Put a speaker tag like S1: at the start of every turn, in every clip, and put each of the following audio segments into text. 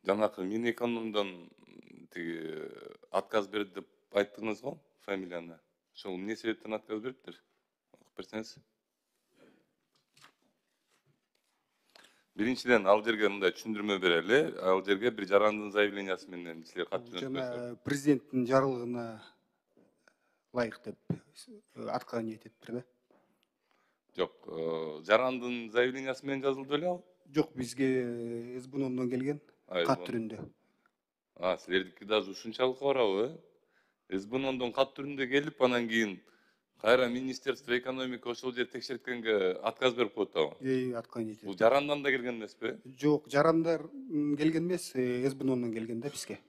S1: Жанакы Минэкономдон тиги отказ берди деп айттыңыз го фамилияны. Ошол эмне себептен отказ бериптир? Окуп берсеңиз. Биринчиден ал жерге мындай түшүндүрмө берели. Ал жерге бир жарандын заявлениясы менен силер кат
S2: Бул жана
S1: жөнөткөнсүздөр.
S2: президенттин жарлыгына ылайык деп атканы этиптир да.
S1: Жок, жарандын заявлениясы менен жазылды беле ал?
S2: Жок, бизге СБНОндон келген кат түрүндө.
S1: Силердики даже ушунчалык барабы? СБНОндон кат түрүндө келип, анан кийин кайра Министерство экономика ошол жер текшерткенге отказ берип коет атабы?
S2: Атканы
S1: Бул
S2: этет.
S1: жарандан да келген эмеспи?
S2: Жок, жарандар келген эмес, СБНОндон келген да бизге.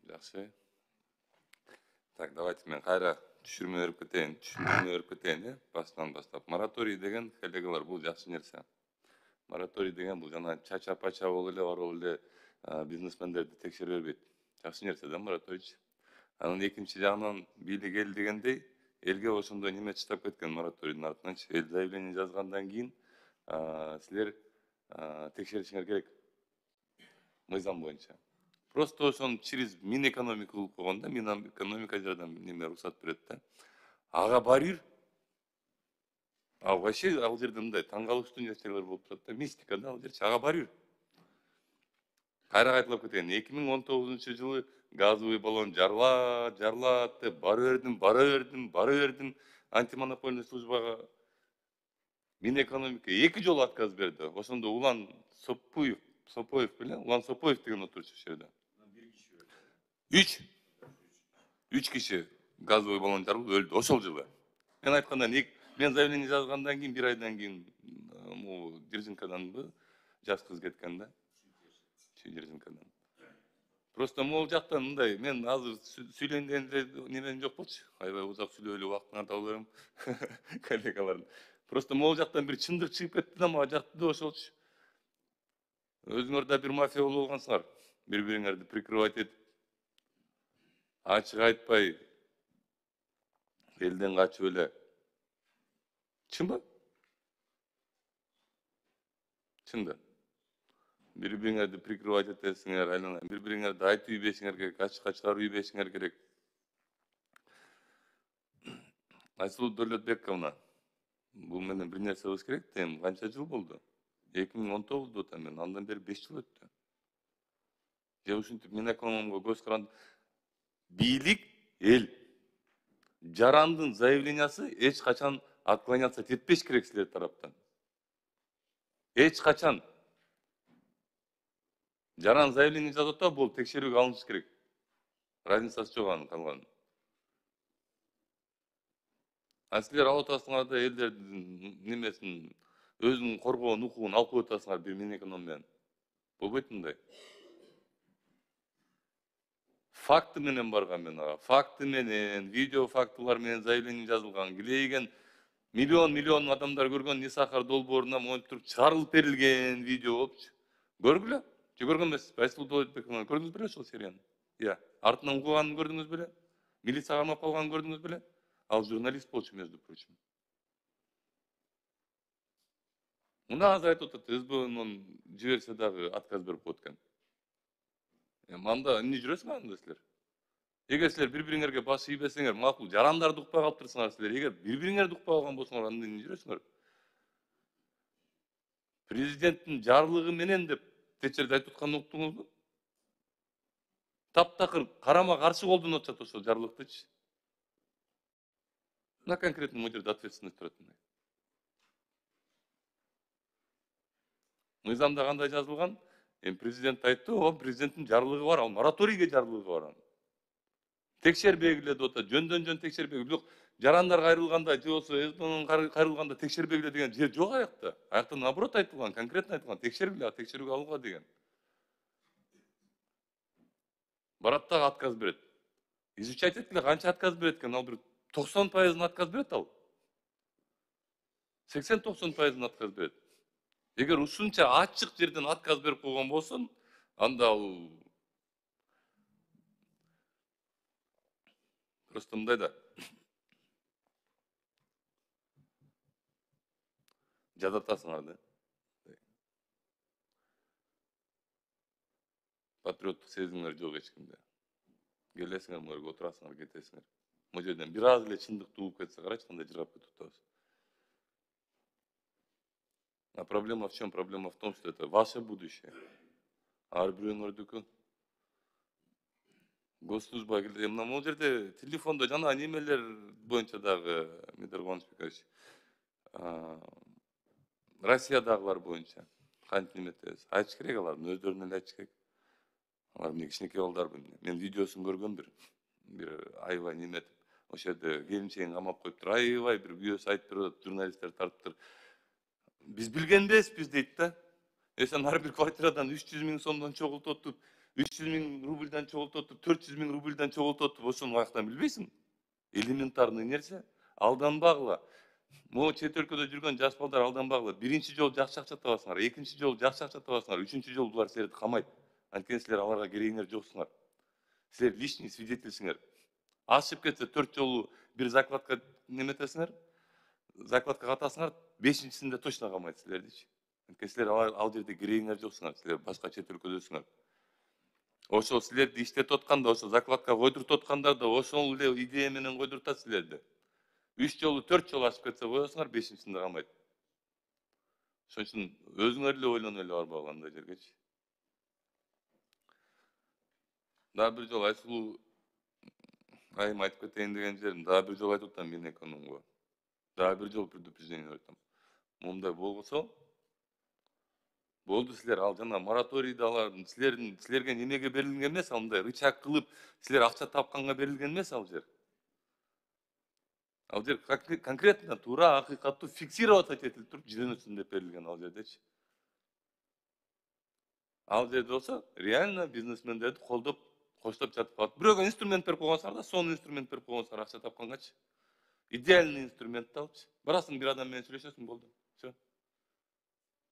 S1: Жакшы. Так, давайте мен кайра түшүрмө берип кетейин, башынан баштап. Мораторий деген, коллегалар, бул жакшы нерсе. Мораторий деген бул жана чача-пача болуп эле барып эле бизнесмендерди текшере бербейт. Жакшы нерсе да мораторийчи. Анан экинчи жагынан бийлик эл дегендей, элге ошондой неме чыдап кеткен мораторийдин артынанчы. Эл заявление жазгандан кийин силер текшеришиңер керек. Мыйзам боюнча. Просто ошону через Минэкономика кылып койгон да, Минэкономика жардам неме уруксат берет да. Ага барир. Вообще ал жерде мындай таң калыштуу нерселер болуп турат да, мистика да ал жерчи. Ага барир. Кайра кайталап кетейин. 2019 жылы газовый баллон жарылат деп бара бердим. Антимонопольный службага Минэкономика 2 жолу отказ берди. Ошондо Улан Сопоев беле? Улан Сопоев деген отурчу ошол жерде. 3 киши газовый баллон жарылып өлдү ошол жылы. Мен айткандан мен заявление жазгандан кийин 1 айдан кийин могу Дерзинкаданбы жаш кыз кеткен да. Дерзинкадан. Просто могул жактан мындай, мен азыр сүйлөйүн дегенде немем жок болчу. Аябай узак сүйлөп эле убактыңарды алып берем коллегалардын. Просто могул жактан бир чындык чыгып кетти да, мага жакты да ошолчу. Өзүңөр да бир мафия болуп алгансыңар. Бири-бириңерди прикрывать этип, ачык айтпай, элден качып эле. Чынбы? Чын да. Бири-бириңерди прикрывать этесиңер, айланайын. Бири-бириңерди айтып ийбешиңер керек, ачыкка чыгарып ийбешиңер керек. Айсулуу Дөлөтбековна, бул менен бир нерсе кылыш керек да, эми канча жыл болду? 2019 атам мен, андан бери 5 жыл өттү. Же ушинтип Минэкономго көз каранды. Бийлик эл. Жарандын заявлениясы эч качан отклоняться этпеш керек силер тараптан. Эч качан. Жаран заявление жазып атат, бул текшерүүгө алыныш керек. Разницасы жок анын калганын. Силер алып атасыңар да элдердин немесин, өзүнүн коргоон укугун алып коюп атасыңар бир Минэконом менен. Болбойт мындай. Факты менен барган мен ага. Факты менен, видео фактылар менен заявление жазылган. Килейген миллион адамдар көргөн Нисахар долбоорунан монитор чыгарылып берилген видео болупчу. Көргүлө? Же көргөн эмессизби? Айсулуу Дөлөтбековна, көрдүңүз беле ошол серияны? Иә. Артынан угуганын көрдүңүз беле? Милиция камап калганын көрдүңүз беле? Ал журналист болчу, между прочим. Мына азыр айтып атат, СБНон жиберсе дагы отказ берип коет экен. Анда эмне жүрөсүңөр анда силер? Эгер силер бири-бириңерге баш ийбесеңер, макул, жарандарды укпай калыптырсыңар силер. Эгер бири-бириңерди укпай калган болсоңор, анда эмне жүрөсүңөр? Президенттин жарлыгы менен деп Течерди айтып атканын уктуңузбу? Таптакыр карама каршы колдонуп атышат ошол жарлыктычы. На конкретный мой жерде ответственность турат. Мыйзамда кандай жазылган? Президент айтты, президенттин жарлыгы бар, ал мораторийге жарлыгы бар. Текшербегиле деп атат, жөндөн текшербегиле. Бирок жарандар кайрылганда, же болбосо СБН кайрылганда текшербегиле деген жер жок аякта. Аякта наоборот айтылган, конкретно айтылган, текшергиле, текшерүүгө алууга деген. Барат дагы отказ берет. Изучать эткиле канча отказ берет экен, ал бир 90% отказ берет ал. 80-90% отказ берет. Эгер ушунча ачык жерден отказ берип койгон болсун, анда ал просто мындай да. Жазатасыңар да. Патриоттук сезимиңер жок эч кимде. Келесиңер, мөргө отурасыңар, кетесиңер. Могу жерден бир аз эле чындык тууп кетсе карачы кандай жыргап кетип атабыз. А проблема в чем? Проблема в том, что это ваше будущее. Ар бирөөңөрдүкү. Госслужба келди. Мына могу жерде телефондо жана немелер боюнча дагы Мидер Кубанычбекович, Россиядагылар боюнча кантип неметебиз? Айтыш керек алардын өздөрүнө эле айтыш керек. Алар эмне кичинекей балдарбы эмне? Мен видеосун көргөм бир аябай неметип. Ошол жерде келинчегин камап коюптур. Аябай бир күйөөсү айтып берип атат, журналисттер тартыптыр. Биз билген эмеспиз дейт да. Сен ар бир квартирадан 300 000 сомдон чогултуп, 300 000 рубльдан чогултуп, 400 000 рубльдан чогултуп, ошону каяктан билбейсиң? Элементарный нерсе. Алданбагыла. Могу чет өлкөдө жүргөн жаш балдар алданбагыла. Биринчи жолу жакшы акча табасыңар, экинчи жолу жакшы акча табасыңар, үчүнчү жолу булар силерди камайт. Анткени силер аларга керегиңер жоксуңар. Силер лишний свидетельсиңер. Ашып кетсе 4 жолу бир закладка неметесиңер, закладка катасыңар, 5-нчисинде точно камайт силердичи. Анткени силер ал жерде керегиңер жоксуңар, силер башка чет өлкөдөсүңөр. Ошо силерди иштетип атканда, ошо закладка койдуруп аткандар да ошол эле идея менен койдуртат силерди. 3 жолу 4 жолу ашып кетсе коесуңар, 5-нчисинде камайт. Ошон үчүн өзүңөр эле ойлоно эле барбагыла андай жергечи. Дагы бир жолу Айсулуу айым айтып кетейин деген жерин дагы бир жолу айтып атам мен экономго. Дагы бир жолу предупреждение берип атам. Мындай болбосо болду, силер ал жана мораторийди алардын силерге немеге берилген эмес, андай рычаг кылып силер акча тапканга берилген эмес ал жер. Ал жер конкретно туура акыйкаттуу фиксировать этилип туруп жөнөтсүн деп берилген ал жердечи. Ал жерде болсо реально бизнесмендерди колдоп коштоп жатып калат. Бирөөгө инструмент берип койгонсуңар да, сонун инструмент берип койгонсуңар акча тапкангачы. Идеальный инструментти алыпчы. Барасың бир адам менен сүйлөшөсүң, болду. Всё.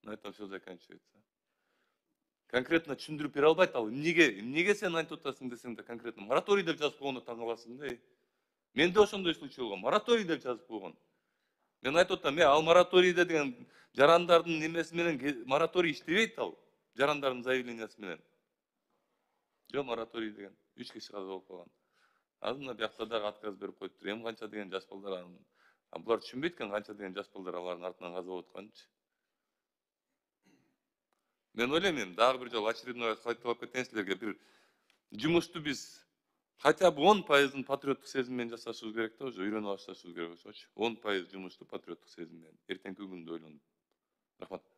S1: На этом все заканчивается. Конкретно түшүндүрүп бере албайт ал. Эмнеге сен айтып атасың десең да конкретно мораторий деп жазып койгондо таң каласың да. Менде ошондой случай болгон. Мораторий деп жазып койгон. Мен айтып атам, ал мораторийде деген жарандардын немеси менен мораторий иштебейт ал. Жарандардын заявлениясы менен. Жок мораторий деген 3 киши каза болуп калган. Азыр мына биякта дагы отказ берип коюптур. Эми канча деген жаш балдар булар түшүнбөйт экен, канча деген жаш балдар алардын артынан каза болуп атканынчы. Мен ойлойм, дагы бир жолу очередной раз кайталап кетейин силерге, бир жумушту биз хотя бы 10% патриоттук сезим менен жасашыбыз керек да, уже үйрөнүп башташыбыз керек ошочу. 10% жумушту патриоттук сезим менен. Эртеңки күндү ойлонуп. Рахмат.